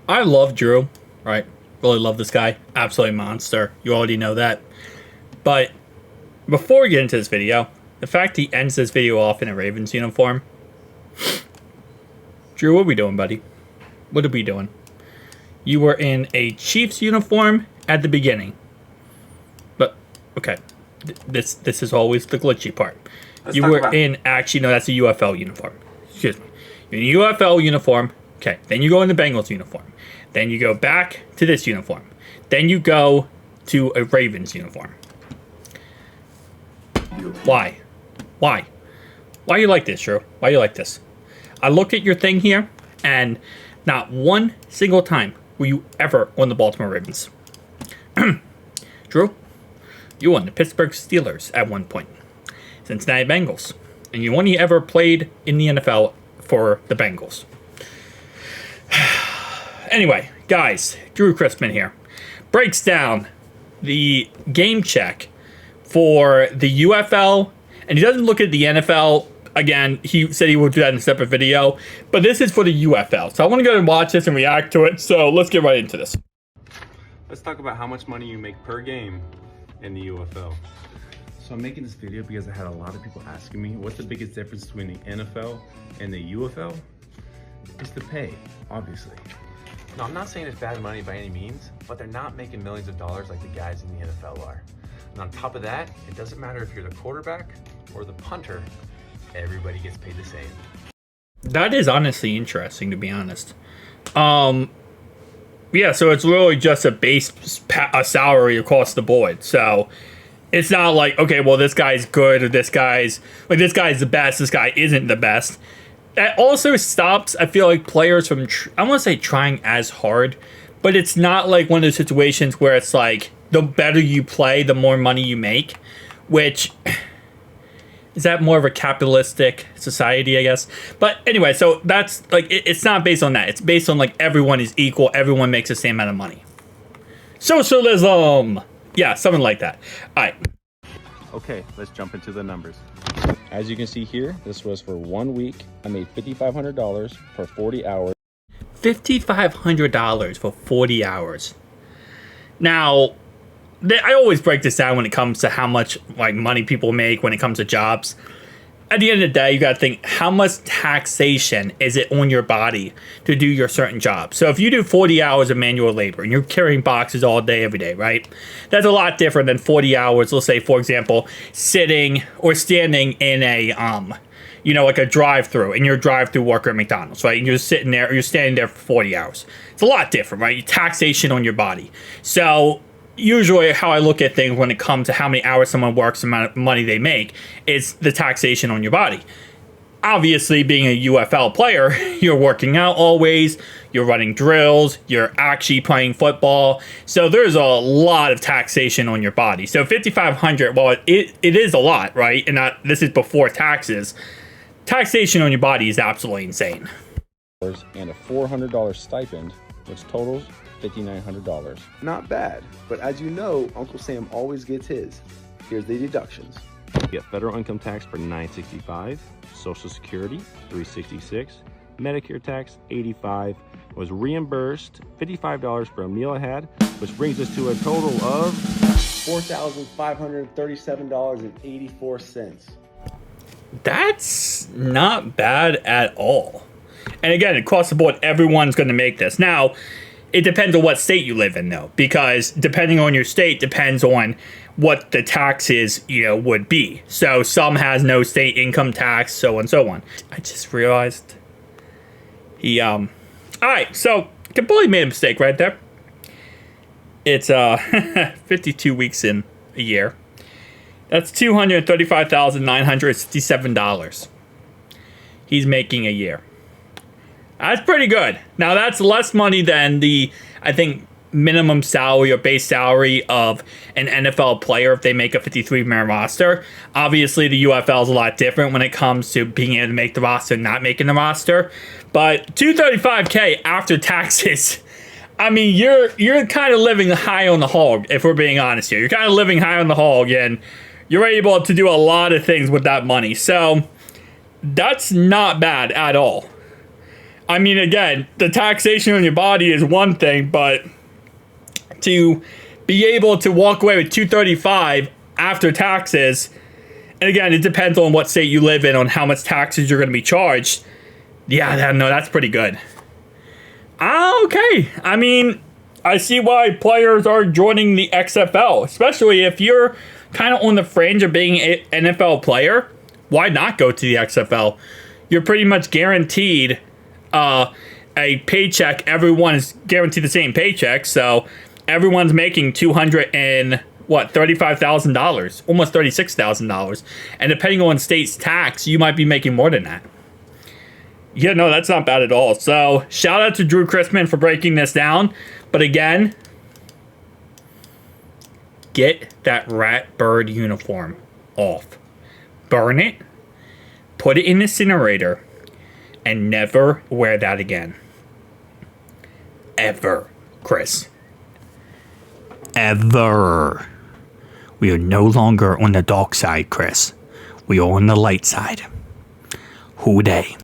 I love Drue, right? Really love this guy. Absolutely monster. You already know that. But before we get into this video, the fact he ends this video off in a Ravens uniform. Drue, what are we doing, buddy? What are we doing? You were in a Chiefs uniform at the beginning. But, okay. This is always the glitchy part. You were in, actually, no, that's a UFL uniform. Excuse me. You're in a UFL uniform. Okay, then you go in the Bengals uniform. Then you go back to this uniform. Then you go to a Ravens uniform. Why? Why? Why you like this, Drue? Why you like this? I look at your thing here, and not one single time were you ever on the Baltimore Ravens. Drue, you won the Pittsburgh Steelers at one point. Cincinnati Bengals. And you only ever played in the NFL for the Bengals. Anyway, guys, Drue Chrisman here. Breaks down the game check for the UFL, and he doesn't look at the NFL. Again, he said he would do that in a separate video, but this is for the UFL. So I want to go and watch this and react to it, so let's get right into this. Let's talk about how much money you make per game in the UFL. So I'm making this video because I had a lot of people asking me, what's the biggest difference between the NFL and the UFL? It's the pay, obviously. No, I'm not saying it's bad money by any means, but they're not making millions of dollars like the guys in the NFL are. And on top of that, it doesn't matter if you're the quarterback or the punter, everybody gets paid the same. That is honestly interesting, to be honest. Yeah, so it's really just a base salary across the board. So it's not like, okay, well, this guy's good or this guy's the best, this guy isn't the best. That also stops, I feel like, players from, I want to say trying as hard, but it's not like one of those situations where it's like, the better you play, the more money you make, which, is that more of a capitalistic society, I guess? But anyway, so that's, like, it's not based on that. It's based on, like, everyone is equal, everyone makes the same amount of money. Socialism! Yeah, something like that. All right. Okay, let's jump into the numbers. As you can see here, this was for 1 week. I made $5,500 for 40 hours. $5,500 for 40 hours. Now, I always break this down when it comes to how much like money people make when it comes to jobs. At the end of the day, you got to think, how much taxation is it on your body to do your certain job? So if you do 40 hours of manual labor and you're carrying boxes all day, every day, right? That's a lot different than 40 hours, let's say, for example, sitting or standing in a, like a drive-through, and you're a drive-through worker at McDonald's, right? And you're sitting there, or you're standing there for 40 hours. It's a lot different, right? Taxation on your body. So usually how I look at things when it comes to how many hours someone works, the amount of money they make, is the taxation on your body. Obviously, being a UFL player, you're working out always, you're running drills, you're actually playing football. So there's a lot of taxation on your body. So $5,500, well, it is a lot, right? And this is before taxes. Taxation on your body is absolutely insane. And a $400 stipend, which totals $5,900. Not bad, but as you know, Uncle Sam always gets his. Here's the deductions. You get federal income tax for $965, Social Security $366, Medicare tax $85, was reimbursed $55 for a meal I had, which brings us to a total of $4,537.84. That's not bad at all. And again, across the board, everyone's going to make this. Now, it depends on what state you live in, though, because depending on your state depends on what the taxes, would be. So some has no state income tax, so on and so on. I just realized all right, so completely made a mistake right there. It's 52 weeks in a year. That's $235,967 he's making a year. That's pretty good. Now, that's less money than the, I think, minimum salary or base salary of an NFL player if they make a 53-man roster. Obviously, the UFL is a lot different when it comes to being able to make the roster and not making the roster. But $235K after taxes, I mean, you're kind of living high on the hog, if we're being honest here. You're kind of living high on the hog, and you're able to do a lot of things with that money. So that's not bad at all. I mean, again, the taxation on your body is one thing, but to be able to walk away with $235 after taxes, and again, it depends on what state you live in on how much taxes you're going to be charged. Yeah, no, that's pretty good. Okay. I mean, I see why players are joining the XFL, especially if you're kind of on the fringe of being an NFL player. Why not go to the XFL? You're pretty much guaranteed a paycheck. Everyone is guaranteed the same paycheck, so everyone's making $35,000, almost $36,000, and depending on state's tax, you might be making more than that. Yeah, no, that's not bad at all. So, shout out to Drue Chrisman for breaking this down. But again, get that rat bird uniform off. Burn it, put it in the incinerator, and never wear that again. Ever, Chris. Ever. We are no longer on the dark side, Chris. We are on the light side. Who dey?